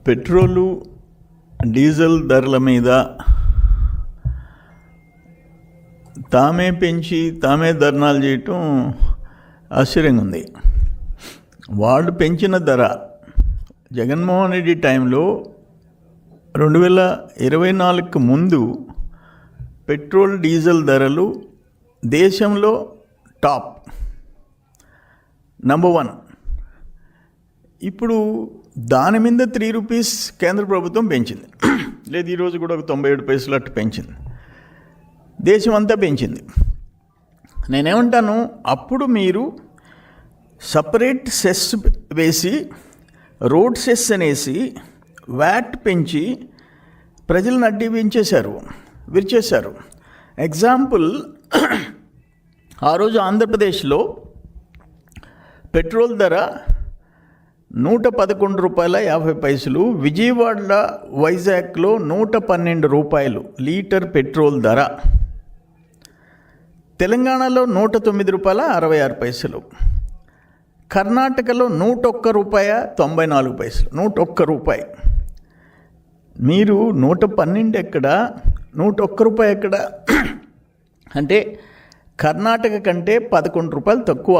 Petrol diesel ధరల మీద తామే పెంచి తామే ధర్నాలు చేయటం ఆశ్చర్యంగా ఉంది. వాళ్ళు పెంచిన ధర జగన్మోహన్ రెడ్డి టైంలో 2024కు ముందు పెట్రోల్ డీజిల్ ధరలు దేశంలో టాప్ నంబర్ 1. ఇప్పుడు దాని మీద 3 రూపీస్ కేంద్ర ప్రభుత్వం పెంచింది. లేదు, ఈరోజు కూడా ఒక 97 పైసలు అట్టు పెంచింది. దేశం అంతా పెంచింది. నేనేమంటాను, అప్పుడు మీరు సపరేట్ సెస్ వేసి రోడ్ సెస్ అనేసి వ్యాట్ పెంచి ప్రజలను అడ్డి విరిచేశారు. ఎగ్జాంపుల్, ఆ రోజు ఆంధ్రప్రదేశ్లో పెట్రోల్ ధర 111 రూపాయల 50 పైసలు, విజయవాడ వైజాగ్లో 112 రూపాయలు లీటర్ పెట్రోల్ ధర, తెలంగాణలో 109 రూపాయల 66 పైసలు, కర్ణాటకలో 101 రూపాయ 94 పైసలు. 101 రూపాయి. మీరు 112 ఎక్కడ, 101 రూపాయి ఎక్కడ? అంటే కర్ణాటక కంటే 11 రూపాయలు తక్కువ,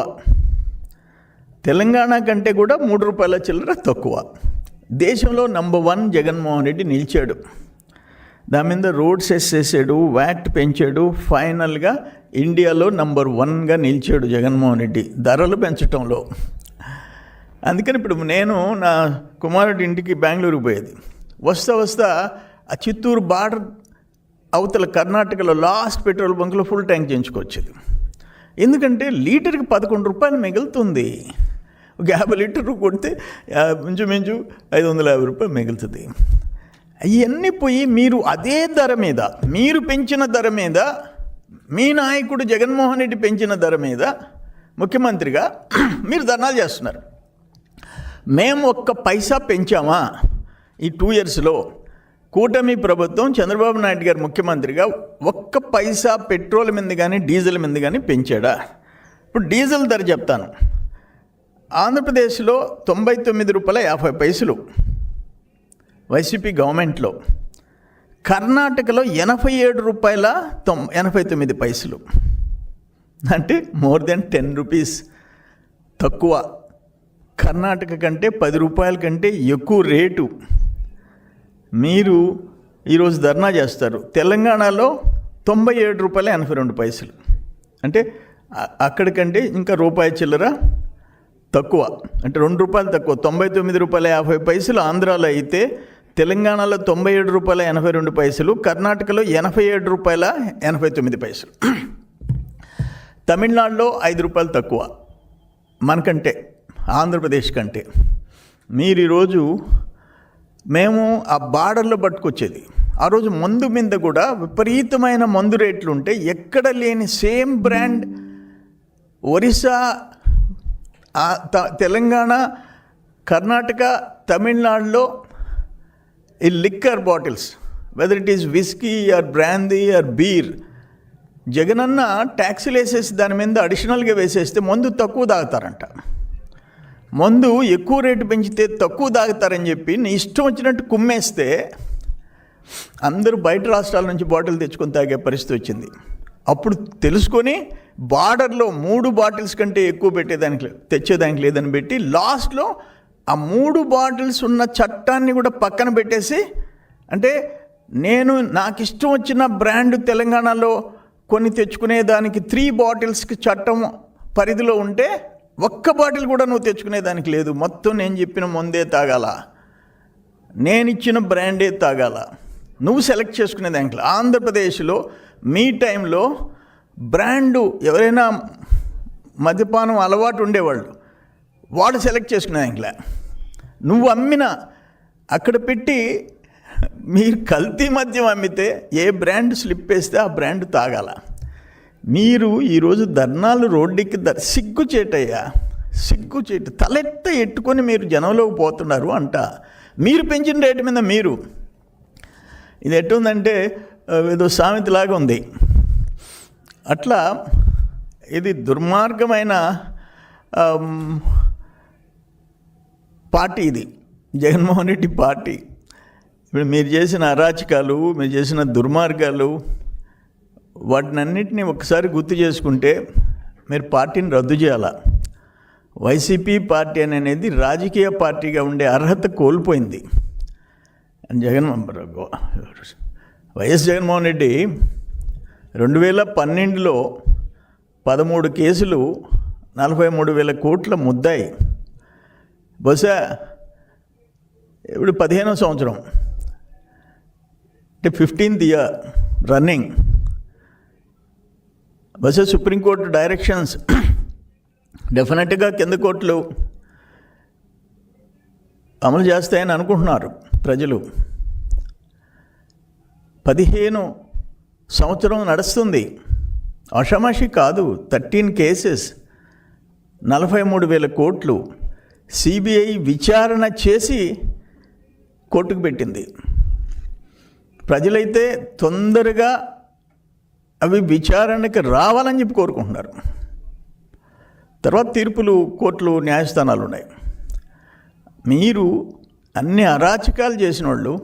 తెలంగాణ కంటే కూడా 3 రూపాయల చిల్లర తక్కువ. దేశంలో నంబర్ 1 జగన్మోహన్ రెడ్డి నిలిచాడు. దాని మీద రోడ్ సెస్ చేసాడు, వ్యాట్ పెంచాడు. ఫైనల్గా ఇండియాలో నంబర్ 1గా నిలిచాడు జగన్మోహన్ రెడ్డి ధరలు పెంచడంలో. అందుకని ఇప్పుడు నేను నా కుమారుడి ఇంటికి బెంగళూరుకు పోయేది. వస్తా ఆ చిత్తూరు బార్డర్ అవతల కర్ణాటకలో లాస్ట్ పెట్రోల్ బంక్లో ఫుల్ ట్యాంక్ చేయించుకొచ్చేది. ఎందుకంటే లీటర్కి 11 రూపాయలు మిగులుతుంది. ఒక 50 లీటర్లు కొడితే మించు 550 రూపాయలు మిగులుతుంది. అవన్నీ పోయి మీరు అదే ధర మీద, మీరు పెంచిన ధర మీద, మీ నాయకుడు జగన్మోహన్ రెడ్డి పెంచిన ధర మీద ముఖ్యమంత్రిగా మీరు ధర్నాలు చేస్తున్నారు. మేము 1 పైసా పెంచామా ఈ 2 ఇయర్స్లో? కూటమి ప్రభుత్వం చంద్రబాబు నాయుడు గారు ముఖ్యమంత్రిగా 1 పైసా పెట్రోల్ మీద కానీ డీజిల్ మీద కానీ పెంచాడా? ఇప్పుడు డీజిల్ ధర చెప్తాను. ఆంధ్రప్రదేశ్లో 99 రూపాయల 50 పైసలు వైసీపీ గవర్నమెంట్లో, కర్ణాటకలో 87 రూపాయల 89 పైసలు. అంటే మోర్ దెన్ 10 రూపీస్ తక్కువ. కర్ణాటక కంటే 10 రూపాయల కంటే ఎక్కువ రేటు. మీరు ఈరోజు ధర్నా చేస్తారు. తెలంగాణలో 97 రూపాయల 82 పైసలు. అంటే అక్కడికంటే ఇంకా రూపాయి చిల్లర తక్కువ, అంటే 2 రూపాయలు తక్కువ. 99 రూపాయల 50 పైసలు ఆంధ్రాలో అయితే, తెలంగాణలో 97 రూపాయల 82 పైసలు, కర్ణాటకలో 87 రూపాయల 89 పైసలు. తమిళనాడులో 5 రూపాయలు తక్కువ మనకంటే, ఆంధ్రప్రదేశ్ కంటే. మీరు ఈరోజు మేము ఆ బార్డర్లో పట్టుకొచ్చేది. ఆ రోజు మందు మీద కూడా విపరీతమైన మందు రేట్లు ఉంటే, ఎక్కడ లేని సేమ్ బ్రాండ్ ఒరిస్సా, తెలంగాణ, కర్ణాటక, తమిళనాడులో ఈ liquor bottles, whether it is whisky or brandy or beer, జగనన్న ట్యాక్సీలు వేసేసి దాని మీద అడిషనల్గా వేసేస్తే మందు తక్కువ తాగుతారంట. మందు ఎక్కువ రేటు పెంచితే తక్కువ తాగుతారని చెప్పి నీ ఇష్టం వచ్చినట్టు కుమ్మేస్తే అందరూ బయట రాష్ట్రాల నుంచి బాటిల్ తెచ్చుకొని తాగే పరిస్థితి వచ్చింది. అప్పుడు తెలుసుకొని బార్డర్లో 3 బాటిల్స్ కంటే ఎక్కువ తెచ్చేదానికి లేదని పెట్టి లాస్ట్లో ఆ 3 బాటిల్స్ ఉన్న చట్టాన్ని కూడా పక్కన పెట్టేసి, అంటే నాకు ఇష్టం వచ్చిన బ్రాండ్ తెలంగాణలో కొన్ని తెచ్చుకునేదానికి 3 బాటిల్స్కి చట్టం పరిధిలో ఉంటే 1 బాటిల్ కూడా నువ్వు తెచ్చుకునేదానికి లేదు. మొత్తం నేను చెప్పిన మందే తాగాల, నేను ఇచ్చిన బ్రాండే తాగాల, నువ్వు సెలెక్ట్ చేసుకునేదానికి. ఆంధ్రప్రదేశ్లో మీ టైంలో బ్రాండు ఎవరైనా మద్యపానం అలవాటు ఉండేవాళ్ళు, వాడు సెలెక్ట్ చేసుకునేదానికిలే. నువ్వు అమ్మిన అక్కడ పెట్టి మీరు కల్తీ మద్యం అమ్మితే ఏ బ్రాండ్ స్లిప్ వేస్తే ఆ బ్రాండ్ తాగాల. మీరు ఈరోజు ధర్నాలు రోడ్డుకి సిగ్గుచేటయ్యా, సిగ్గుచేటు. తలెత్త ఎట్టుకొని మీరు జనంలోకి పోతున్నారు అంట. మీరు పెంచిన రేటు మీద మీరు. ఇది ఎట్టుందంటే ఏదో సామెతలాగా ఉంది. అట్లా ఇది దుర్మార్గమైన పార్టీ ఇది. జగన్మోహన్ రెడ్డి పార్టీ ఇప్పుడు మీరు చేసిన అరాచకాలు, మీరు చేసిన దుర్మార్గాలు, వాటినన్నింటినీ ఒకసారి గుర్తు చేసుకుంటే మీరు పార్టీని రద్దు చేయాలా. వైసీపీ పార్టీ అనేది రాజకీయ పార్టీగా ఉండే అర్హత కోల్పోయింది. వైఎస్ జగన్మోహన్ రెడ్డి 2012లో 13 కేసులు, 43,000 కోట్ల ముద్దాయి. బహుశా ఇప్పుడు 15వ సంవత్సరం, అంటే 15th ఇయర్ రన్నింగ్. బహుశా సుప్రీంకోర్టు డైరెక్షన్స్ డెఫినెట్గా కింద కోర్టులు అమలు చేస్తాయని అనుకుంటున్నారు ప్రజలు. 15 సంవత్సరం నడుస్తుంది, అషమాషి కాదు. 13 కేసెస్, 43,000 కోట్లు సిబిఐ విచారణ చేసి కోర్టుకు పెట్టింది. ప్రజలైతే తొందరగా అవి విచారణకి రావాలని చెప్పి కోరుకుంటున్నారు. తర్వాత తీర్పులు, కోర్టులు, న్యాయస్థానాలు ఉన్నాయి. మీరు అన్ని అరాచకాలు చేసిన వాళ్ళు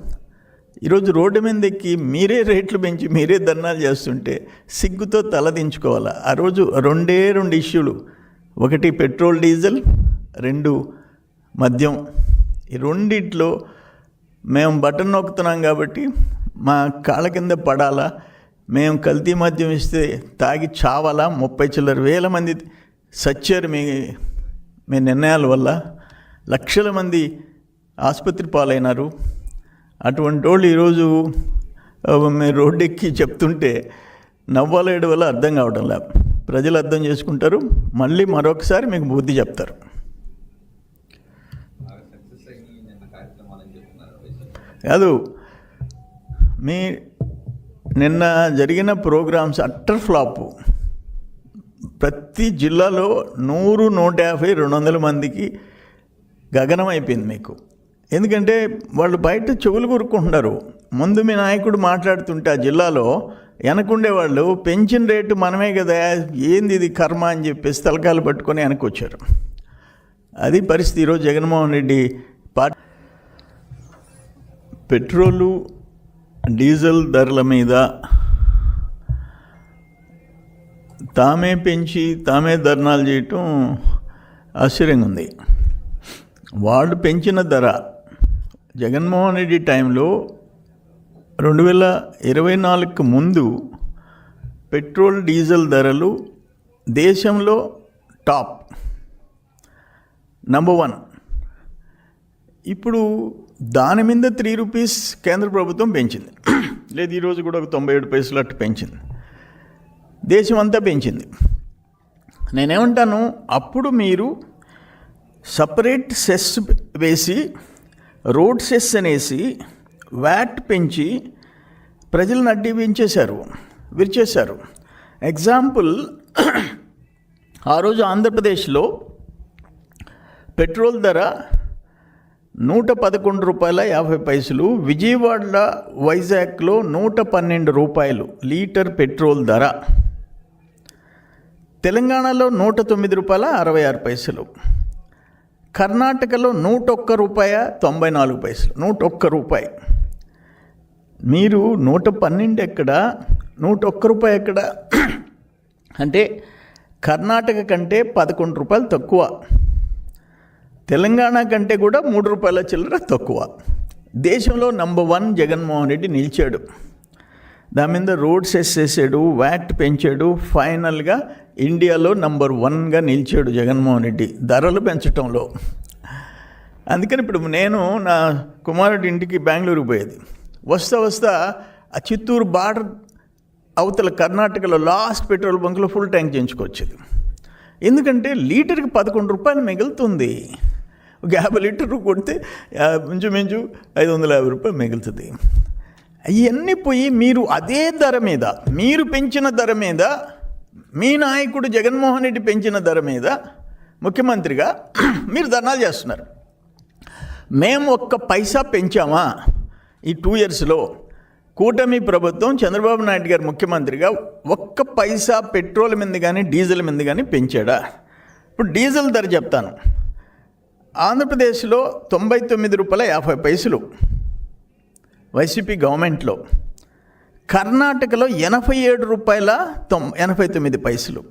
ఈరోజు రోడ్డు మీద ఎక్కి మీరే రేట్లు పెంచి మీరే ధర్నాలు చేస్తుంటే సిగ్గుతో తలదించుకోవాలా. ఆ రోజు 2 ఇష్యూలు, ఒకటి పెట్రోల్ డీజిల్, 2 మద్యం. ఈ రెండిట్లో మేము బటన్ నొక్కుతున్నాం కాబట్టి మా కాళ్ళ కింద పడాలా, మేము కల్తీ మద్యం ఇస్తే తాగి చావాలా. 30 చిల్లర వేల మంది సచ్చారు మీ నిర్ణయాల వల్ల. లక్షల మంది ఆసుపత్రి పాలైనారు. అటువంటి వాళ్ళు ఈరోజు మీరు రోడ్డు ఎక్కి చెప్తుంటే నవ్వాలేడు వల్ల అర్థం కావడం లేదు. ప్రజలు అర్థం చేసుకుంటారు, మళ్ళీ మరొకసారి మీకు బుద్ధి చెప్తారు. కాదు, మీ నిన్న జరిగిన ప్రోగ్రామ్స్ అట్టర్ ఫ్లాపు. ప్రతి జిల్లాలో 100, 150, 200 మందికి గగనం అయిపోయింది మీకు. ఎందుకంటే వాళ్ళు బయట చెవులు కొరుక్కుంటున్నారు. ముందు మీ నాయకుడు మాట్లాడుతుంటే ఆ జిల్లాలో వెనకుండే వాళ్ళు పెంచిన రేటు మనమే కదా, ఏంది ఇది కర్మ అని చెప్పేసి తలకాయలు పట్టుకొని వెనక్కి వచ్చారు. అది పరిస్థితి. ఈరోజు Jaganmohan Reddy party petrol, diesel ధరల మీద తామే పెంచి తామే ధర్నాలు చేయటం ఆశ్చర్యంగా ఉంది. వాళ్ళు పెంచిన ధర జగన్మోహన్ రెడ్డి టైంలో 2024కు ముందు పెట్రోల్, డీజిల్ ధరలు దేశంలో టాప్ నంబర్ 1. ఇప్పుడు దాని మీద 3 రూపీస్ కేంద్ర ప్రభుత్వం పెంచింది. లేదు, ఈరోజు కూడా ఒక 97 పైసలు అట్టు పెంచింది. దేశం అంతా పెంచింది. నేనేమంటాను, అప్పుడు మీరు సపరేట్ సెస్ వేసి, రోడ్ సెస్ అనేసి వ్యాట్ పెంచి ప్రజలను అడ్డీ విరిచేశారు. ఎగ్జాంపుల్, ఆ రోజు ఆంధ్రప్రదేశ్లో పెట్రోల్ ధర 111 రూపాయల 50 పైసలు, విజయవాడ, వైజాగ్లో 112 రూపాయలు లీటర్ పెట్రోల్ ధర, తెలంగాణలో 109 రూపాయల 66 పైసలు, కర్ణాటకలో 101 రూపాయ 94 పైసలు. 101 రూపాయి. మీరు 112 ఎక్కడ, 101 రూపాయి ఎక్కడ? అంటే కర్ణాటక కంటే 11 రూపాయలు తక్కువ, తెలంగాణ కంటే కూడా 3 రూపాయల చిల్లర తక్కువ. దేశంలో నంబర్ 1 జగన్మోహన్ రెడ్డి నిలిచాడు. దాని మీద రోడ్ సెస్ చేసాడు, వ్యాట్ పెంచాడు. ఫైనల్గా ఇండియాలో నంబర్ 1గా నిలిచాడు జగన్మోహన్ రెడ్డి ధరలు పెంచడంలో. అందుకని ఇప్పుడు నేను నా కుమారుడి ఇంటికి బెంగళూరుకు పోయేది. వస్తా ఆ చిత్తూరు బార్డర్ అవతల కర్ణాటకలో లాస్ట్ పెట్రోల్ బంక్లో ఫుల్ ట్యాంక్ చేయించుకొచ్చేది. ఎందుకంటే లీటర్కి 11 రూపాయలు మిగులుతుంది. ఒక 50 లీటర్లు కొడితే మించు 550 రూపాయలు మిగులుతుంది. అవన్నీ పోయి మీరు అదే ధర మీద, మీరు పెంచిన ధర మీద, మీ నాయకుడు జగన్మోహన్ రెడ్డి పెంచిన ధర మీద ముఖ్యమంత్రిగా మీరు ధర్నాలు చేస్తున్నారు. మేము 1 పైసా పెంచామా ఈ 2 ఇయర్స్లో? కూటమి ప్రభుత్వం చంద్రబాబు నాయుడు గారు ముఖ్యమంత్రిగా 1 పైసా పెట్రోల్ మీద కానీ డీజిల్ మీద కానీ పెంచాడా? ఇప్పుడు డీజిల్ ధర చెప్తాను. ఆంధ్రప్రదేశ్లో 99 రూపాయల 50 పైసలు వైసీపీ గవర్నమెంట్లో, కర్ణాటకలో 87 రూపాయల 89 పైసలు,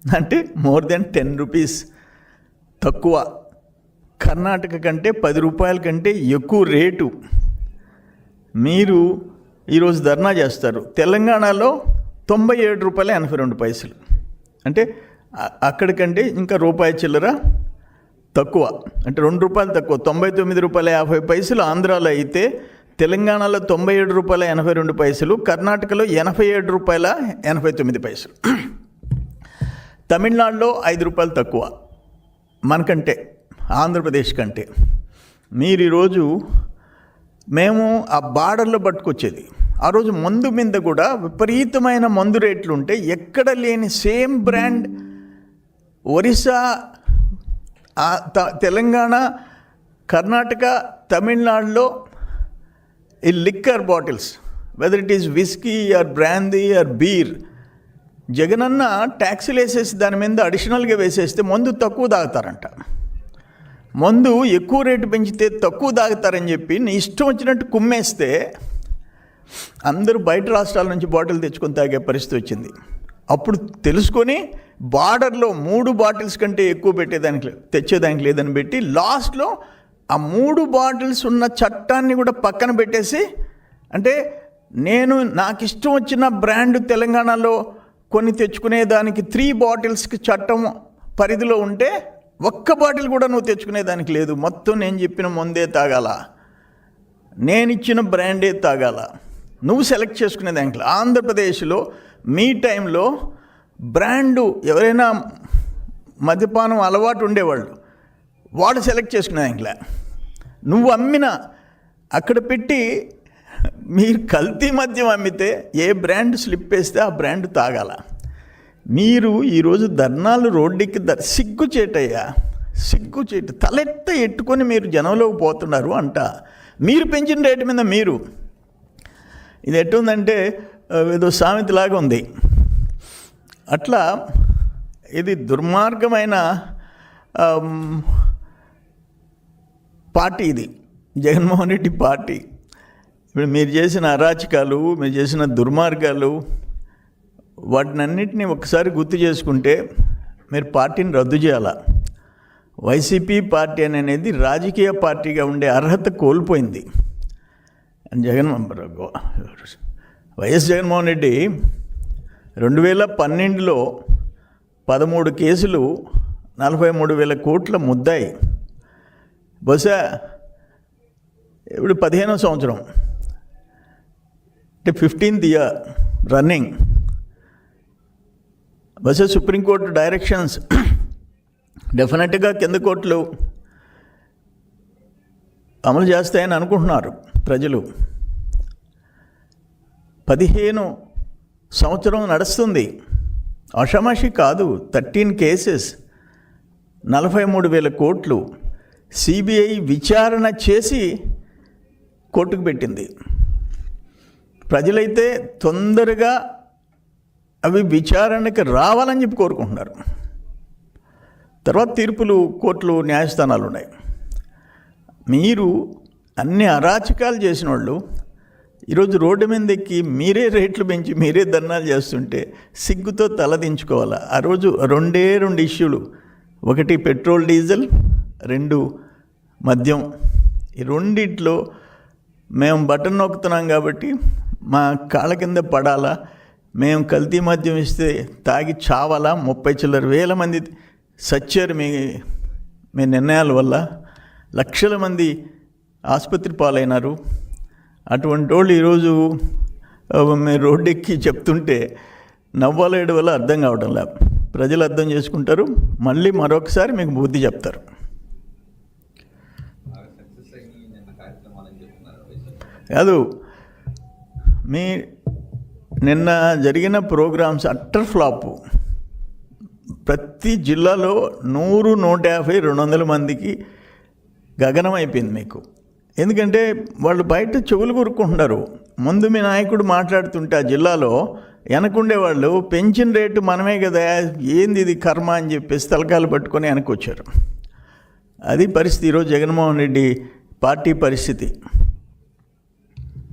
అంటే మోర్ దెన్ 10 రూపీస్ తక్కువ. కర్ణాటక కంటే 10 రూపాయల కంటే ఎక్కువ రేటు. మీరు ఈరోజు ధర్నా చేస్తారు. తెలంగాణలో 97 రూపాయల 82 పైసలు, అంటే అక్కడికంటే ఇంకా రూపాయి చిల్లర తక్కువ, అంటే 2 రూపాయలు తక్కువ. 99 రూపాయల 50 పైసలు ఆంధ్రాలో అయితే, తెలంగాణలో 97 రూపాయల 82 పైసలు, కర్ణాటకలో 87 రూపాయల 89 పైసలు. తమిళనాడులో 5 రూపాయలు తక్కువ మనకంటే, ఆంధ్రప్రదేశ్ కంటే. మీరు ఈరోజు మేము ఆ బార్డర్లో పట్టుకొచ్చేది, ఆ రోజు మందు మీద కూడా విపరీతమైన మందు రేట్లు ఉంటే, ఎక్కడ లేని సేమ్ బ్రాండ్ ఒరిస్సా, తెలంగాణ, కర్ణాటక, తమిళనాడులో ఈ liquor bottles, whether it is whisky or brandy or beer, జగనన్న ట్యాక్సీలు వేసేసి దాని మీద అడిషనల్గా వేసేస్తే మందు తక్కువ తాగుతారంట. మందు ఎక్కువ రేటు పెంచితే తక్కువ తాగుతారని చెప్పి నీ ఇష్టం వచ్చినట్టు కుమ్మేస్తే అందరూ బయట రాష్ట్రాల నుంచి బాటిల్ తెచ్చుకొని తాగే పరిస్థితి వచ్చింది. అప్పుడు తెలుసుకొని బార్డర్లో 3 బాటిల్స్ కంటే ఎక్కువ తెచ్చేదానికి లేదని పెట్టి, లాస్ట్లో ఆ 3 బాటిల్స్ ఉన్న చట్టాన్ని కూడా పక్కన పెట్టేసి, అంటే నాకు ఇష్టం వచ్చిన బ్రాండ్ తెలంగాణలో కొన్ని తెచ్చుకునేదానికి 3 బాటిల్స్కి చట్టం పరిధిలో ఉంటే, ఒక్క బాటిల్ కూడా నువ్వు తెచ్చుకునేదానికి లేదు. మొత్తం నేను చెప్పిన మందే తాగాల, నేను ఇచ్చిన బ్రాండే తాగాల, నువ్వు సెలెక్ట్ చేసుకునేదానికి. ఆంధ్రప్రదేశ్లో మీ టైంలో బ్రాండు ఎవరైనా మద్యపానం అలవాటు ఉండేవాళ్ళు, వాడు సెలెక్ట్ చేసుకునేదానికిలే. నువ్వు అమ్మిన అక్కడ పెట్టి మీరు కల్తీ మద్యం అమ్మితే ఏ బ్రాండ్ స్లిప్ వేస్తే ఆ బ్రాండ్ తాగాల. మీరు ఈరోజు ధర్నాలు రోడ్డుకి సిగ్గుచేటయ్యా, సిగ్గుచేటు. తలెత్త ఎట్టుకొని మీరు జనంలోకి పోతున్నారు అంట. మీరు పెంచిన రేటు మీద మీరు, ఇది ఎట్టుందంటే ఏదో సామెతలాగా ఉంది. అట్లా ఇది దుర్మార్గమైన పార్టీ ఇది, జగన్మోహన్ రెడ్డి పార్టీ. ఇప్పుడు మీరు చేసిన అరాచకాలు, మీరు చేసిన దుర్మార్గాలు, వాటినన్నింటినీ ఒకసారి గుర్తు చేసుకుంటే మీరు పార్టీని రద్దు చేయాల. వైసీపీ పార్టీ అనేది రాజకీయ పార్టీగా ఉండే అర్హత కోల్పోయింది. వైఎస్ జగన్మోహన్ రెడ్డి 2012లో 13 కేసులు, 43,000 కోట్ల ముద్దాయి. బహుశా ఇప్పుడు 15వ సంవత్సరం, అంటే 15th ఇయర్ రన్నింగ్. బహుశా సుప్రీంకోర్టు డైరెక్షన్స్ డెఫినెట్గా కింద కోర్టులు అమలు చేస్తాయని అనుకుంటున్నారు ప్రజలు. 15 సంవత్సరం నడుస్తుంది, అషమాషి కాదు. 13 కేసెస్, 43,000 కోట్లు సిబిఐ విచారణ చేసి కోర్టుకు పెట్టింది. ప్రజలైతే తొందరగా అవి విచారణకి రావాలని చెప్పి కోరుకుంటున్నారు. తర్వాత తీర్పులు, కోర్టులు, న్యాయస్థానాలు ఉన్నాయి. మీరు అన్ని అరాచకాలు చేసిన వాళ్ళు ఈరోజు రోడ్డు మీద ఎక్కి మీరే రేట్లు పెంచి మీరే ధర్నాలు చేస్తుంటే సిగ్గుతో తలదించుకోవాలి. ఆ రోజు 2 ఇష్యూలు, ఒకటి పెట్రోల్ డీజిల్, 2 మద్యం. ఈ రెండిట్లో మేము బటన్ నొక్కుతున్నాం కాబట్టి మా కాళ్ళ కింద పడాలా, మేము కల్తీ మద్యం ఇస్తే తాగి చావాలా. 30 చిల్లర వేల మంది సచ్చారు మీ నిర్ణయాల వల్ల. లక్షల మంది ఆసుపత్రి పాలైనారు. అటువంటి వాళ్ళు ఈరోజు మీరు రోడ్డు ఎక్కి చెప్తుంటే నవ్వాలేడు వల్ల అర్థం కావడం లేదు. ప్రజలు అర్థం చేసుకుంటారు, మళ్ళీ మరొకసారి మీకు బుద్ధి చెప్తారు. కాదు, మీ నిన్న జరిగిన ప్రోగ్రామ్స్ అట్టర్ ఫ్లాపు. ప్రతి జిల్లాలో 100, 150, 200 మందికి గగనం అయిపోయింది మీకు. ఎందుకంటే వాళ్ళు బయట చెవులు కొరుక్కుంటున్నారు. ముందు మీ నాయకుడు మాట్లాడుతుంటే ఆ జిల్లాలో వెనకుండే వాళ్ళు పెంచిన రేటు మనమే కదా, ఏంది ఇది కర్మ అని చెప్పేసి తలకాయలు పట్టుకొని వెనకొచ్చారు. అది పరిస్థితి ఈరోజు జగన్మోహన్ రెడ్డి పార్టీ పరిస్థితి.